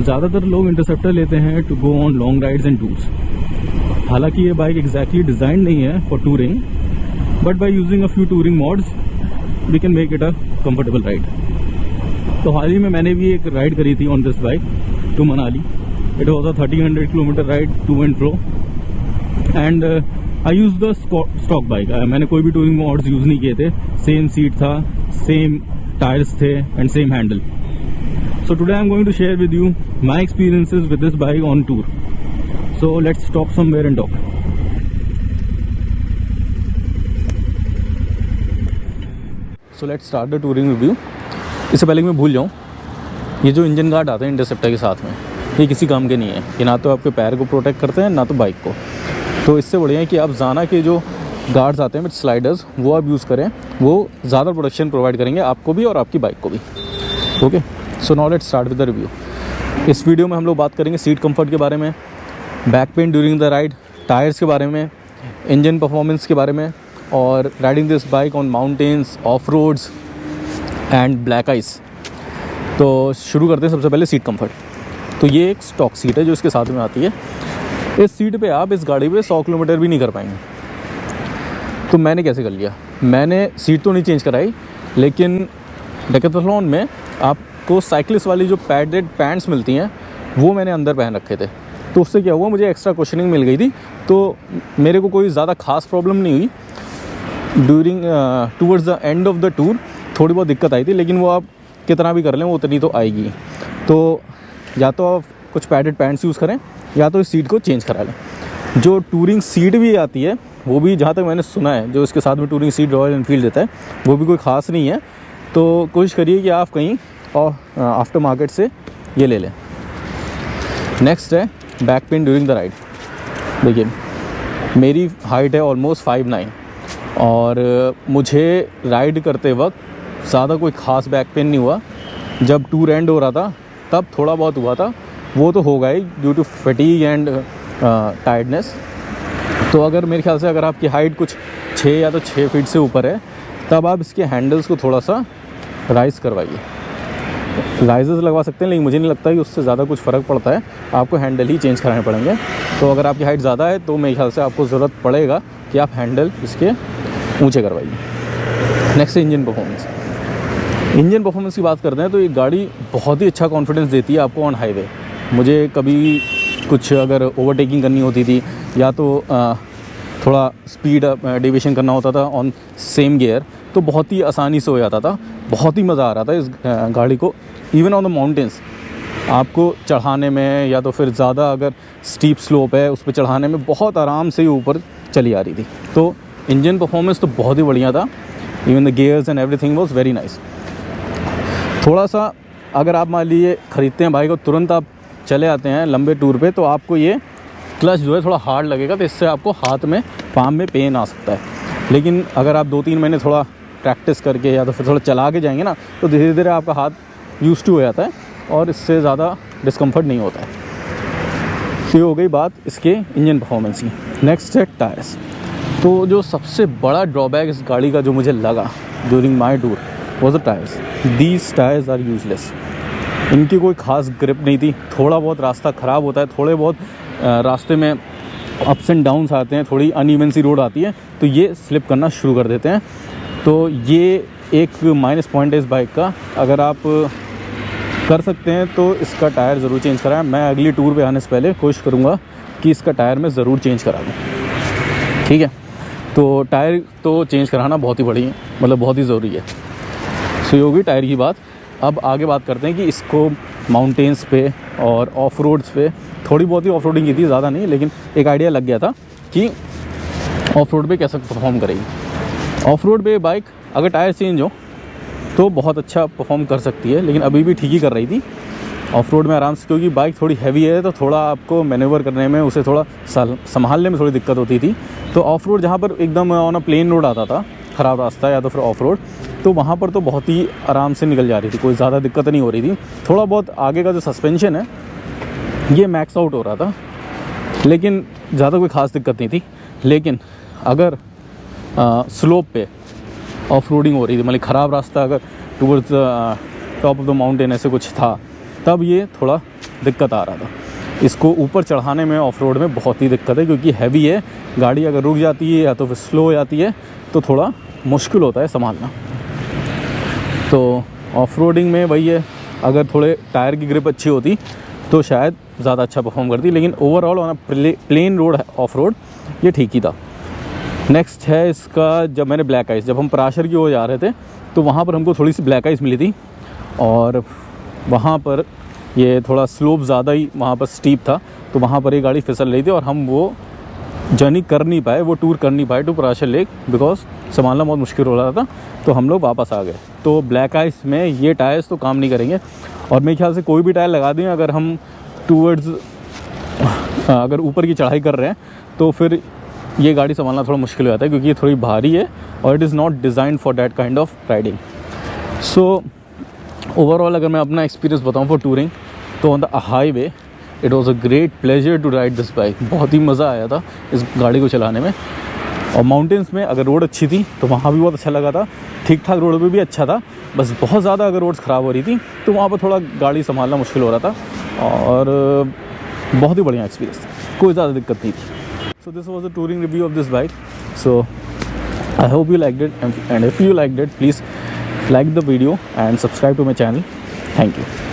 ज़्यादातर लोग इंटरसेप्टर लेते हैं to go on long rides and tours. हालांकि ये बाइक एग्जैक्टली डिज़ाइन नहीं है for touring, but by using a few touring mods we can make it a comfortable ride. तो हाल ही में मैंने भी एक राइड करी थी on this bike to Manali. It was a 1300 kilometre ride to and fro, and I use the stock bike. मैंने कोई भी टूरिंग मॉड्स यूज़ नहीं किए थे। सेम सीट था, सेम टायर्स थे and same handle. So today I'm going to share with you my experiences with this bike on tour. So let's stop somewhere and talk. So let's start the touring review. इससे पहले कि मैं भूल जाऊँ, ये जो engine guard आते हैं इंटरसेप्टर के साथ में, ये किसी काम के नहीं है। ये ना तो आपके पैर को प्रोटेक्ट करते हैं ना तो बाइक को। तो इससे बढ़िया है कि आप जाना के जो गार्ड्स आते हैं विद स्लाइडर्स वो आप यूज़ करें। वो ज़्यादा प्रोटेक्शन प्रोवाइड करेंगे आपको भी और आपकी बाइक को भी। Okay, so now let's start with the review. इस वीडियो में हम लोग बात करेंगे सीट कंफर्ट के बारे में, back pain during the ride, tyres के बारे में, इंजन परफॉर्मेंस के बारे में, और riding this bike on mountains, off roads and black ice. तो शुरू करते हैं सबसे पहले सीट कंफर्ट। तो ये एक स्टॉक सीट है जो इसके साथ में आती है। इस सीट पे आप इस गाड़ी पे 100 किलोमीटर भी नहीं कर पाएंगे। तो मैंने कैसे कर लिया, मैंने सीट तो नहीं चेंज कराई, लेकिन डेकाथलॉन में आपको साइकिलिस्ट वाली जो पैडेड पैंट्स मिलती हैं वो मैंने अंदर पहन रखे थे। तो उससे क्या हुआ, मुझे एक्स्ट्रा कुशनिंग मिल गई थी। तो मेरे को कोई ज़्यादा खास प्रॉब्लम नहीं हुई। During towards the end of the tour थोड़ी बहुत दिक्कत आई थी, लेकिन वो आप कितना भी कर लें वो उतनी तो आएगी। तो या तो आप कुछ पैडेड पैंट्स यूज़ करें या तो इस सीट को चेंज करा लें। जो टूरिंग सीट भी आती है वो भी, जहाँ तक मैंने सुना है, जो इसके साथ में टूरिंग सीट रॉयल एनफील्ड देता है वो भी कोई ख़ास नहीं है। तो कोशिश करिए कि आप कहीं और आफ्टर मार्केट से ये ले लें। नेक्स्ट है back pain during the ride. देखिए मेरी हाइट है ऑलमोस्ट 5'9", और मुझे राइड करते वक्त ज़्यादा कोई ख़ास बैक पेन नहीं हुआ। जब टूर एंड हो रहा था तब थोड़ा बहुत हुआ था, वो तो होगा ही due to fatigue and tiredness. तो अगर मेरे ख्याल से अगर आपकी हाइट कुछ 6 या तो 6 फीट से ऊपर है तब आप इसके हैंडल्स को थोड़ा सा राइज करवाइए। राइजेस लगवा सकते हैं, लेकिन मुझे नहीं लगता कि उससे ज़्यादा कुछ फ़र्क पड़ता है। आपको हैंडल ही चेंज कराने पड़ेंगे। तो अगर आपकी हाइट ज़्यादा है तो मेरे ख्याल से आपको ज़रूरत पड़ेगा कि आप हैंडल इसके ऊंचे करवाइए। नेक्स्ट है इंजन परफॉर्मेंस। इंजन परफॉर्मेंस की बात करते हैं तो ये गाड़ी बहुत ही अच्छा कॉन्फिडेंस देती है आपको ऑन हाईवे। मुझे कभी कुछ अगर ओवरटेकिंग करनी होती थी या तो थोड़ा स्पीड डेविएशन करना होता था ऑन सेम गियर, तो बहुत ही आसानी से हो जाता था। बहुत ही मज़ा आ रहा था इस गाड़ी को। इवन ऑन द माउंटेन्स आपको चढ़ाने में या तो फिर ज़्यादा अगर स्टीप स्लोप है उस पर चढ़ाने में बहुत आराम से ही ऊपर चली आ रही थी। तो इंजन परफॉर्मेंस तो बहुत ही बढ़िया था। Even the gears and everything was very nice. थोड़ा सा अगर आप मान लीजिए ख़रीदते हैं बाइक और तुरंत आप चले आते हैं लंबे टूर पे, तो आपको ये क्लच जो है थोड़ा हार्ड लगेगा। तो इससे आपको हाथ में, पाम में पेन आ सकता है। लेकिन अगर आप 2-3 महीने थोड़ा प्रैक्टिस करके या तो फिर थोड़ा चला के जाएंगे ना, तो धीरे धीरे आपका हाथ यूज्ड टू हो जाता है और इससे ज़्यादा डिस्कम्फर्ट नहीं होता है। तो ये हो गई बात इसके इंजन परफॉर्मेंस की। नेक्स्ट है टायर्स। तो जो सबसे बड़ा ड्रॉबैक इस गाड़ी का जो मुझे लगा during my tour was the tyres. These tyres are useless. इनकी कोई ख़ास ग्रिप नहीं थी। थोड़ा बहुत रास्ता ख़राब होता है, थोड़े बहुत रास्ते में अप्स एंड डाउन्स आते हैं, थोड़ी अनइवन सी रोड आती है तो ये स्लिप करना शुरू कर देते हैं। तो ये एक माइनस पॉइंट है इस बाइक का। अगर आप कर सकते हैं तो इसका टायर ज़रूर चेंज कराएं। मैं अगली टूर पे आने से पहले कोशिश करूँगा कि इसका टायर मैं ज़रूर चेंज करा दूँ। ठीक है, तो टायर तो चेंज कराना बहुत ही बड़ी मतलब बहुत ही ज़रूरी है। सो ये होगी टायर की बात। अब आगे बात करते हैं कि इसको माउंटेन्स पे और ऑफ रोड्स पे थोड़ी बहुत ही ऑफ रोडिंग की थी, ज़्यादा नहीं, लेकिन एक आइडिया लग गया था कि ऑफ रोड पे कैसे परफॉर्म करेगी। ऑफ रोड पे बाइक अगर टायर चेंज हो तो बहुत अच्छा परफॉर्म कर सकती है, लेकिन अभी भी ठीक ही कर रही थी ऑफ रोड में आराम से, क्योंकि बाइक थोड़ी हैवी है तो थोड़ा आपको मैनेवर करने में, उसे थोड़ा संभालने में थोड़ी दिक्कत होती थी। तो ऑफ रोड जहाँ पर एकदम ऑन अ प्लेन रोड आता था, ख़राब रास्ता या तो फिर ऑफ रोड, तो वहाँ पर तो बहुत ही आराम से निकल जा रही थी, कोई ज़्यादा दिक्कत नहीं हो रही थी। थोड़ा बहुत आगे का जो सस्पेंशन है ये मैक्स आउट हो रहा था, लेकिन ज़्यादा कोई ख़ास दिक्कत नहीं थी। लेकिन अगर स्लोप पे ऑफ रोडिंग हो रही थी, मतलब ख़राब रास्ता अगर towards top of the mountain ऐसे कुछ था, तब ये थोड़ा दिक्कत आ रहा था। इसको ऊपर चढ़ाने में ऑफ रोड में बहुत ही दिक्कत है, क्योंकि हैवी है, गाड़ी अगर रुक जाती है या तो फिर स्लो हो जाती है तो थोड़ा मुश्किल होता है संभालना। तो ऑफ रोडिंग में वही है, अगर थोड़े टायर की ग्रिप अच्छी होती तो शायद ज़्यादा अच्छा परफॉर्म करती, लेकिन overall on plain road of road ये ठीक ही था। नेक्स्ट है इसका, जब मैंने ब्लैक आइस, जब हम पराशर की ओर जा रहे थे तो वहाँ पर हमको थोड़ी सी ब्लैक आइस मिली थी, और वहाँ पर ये थोड़ा स्लोप ज़्यादा ही वहाँ पर स्टीप था, तो वहाँ पर ये गाड़ी फिसल रही थी और हम वो जर्नी कर नहीं पाए, वो टूर कर नहीं पाए टू पराशर लेक, बिकॉज संभालना बहुत मुश्किल हो रहा था। तो हम लोग वापस आ गए। तो ब्लैक आइस में ये टायर्स तो काम नहीं करेंगे, और मेरे ख्याल से कोई भी टायर लगा दें अगर हम टूवर्ड्स अगर ऊपर की चढ़ाई कर रहे हैं तो फिर ये गाड़ी संभालना थोड़ा मुश्किल हो जाता है, क्योंकि ये थोड़ी भारी है और it is not designed for that kind of riding. So overall अगर मैं अपना एक्सपीरियंस बताऊँ फॉर टूरिंग, तो on the highway it was a great pleasure to ride this bike. बहुत ही मज़ा आया था इस गाड़ी को चलाने में। और माउंटेन्स में अगर रोड अच्छी थी तो वहाँ भी बहुत अच्छा लगा था, ठीक ठाक रोड पे भी अच्छा था, बस बहुत ज़्यादा अगर रोड्स ख़राब हो रही थी तो वहाँ पर थोड़ा गाड़ी संभालना मुश्किल हो रहा था, और बहुत ही बढ़िया एक्सपीरियंस था, कोई ज़्यादा दिक्कत नहीं थी। So this was the touring review of this bike. So I hope you liked it, and if you liked it please like the video and subscribe to my channel. Thank you.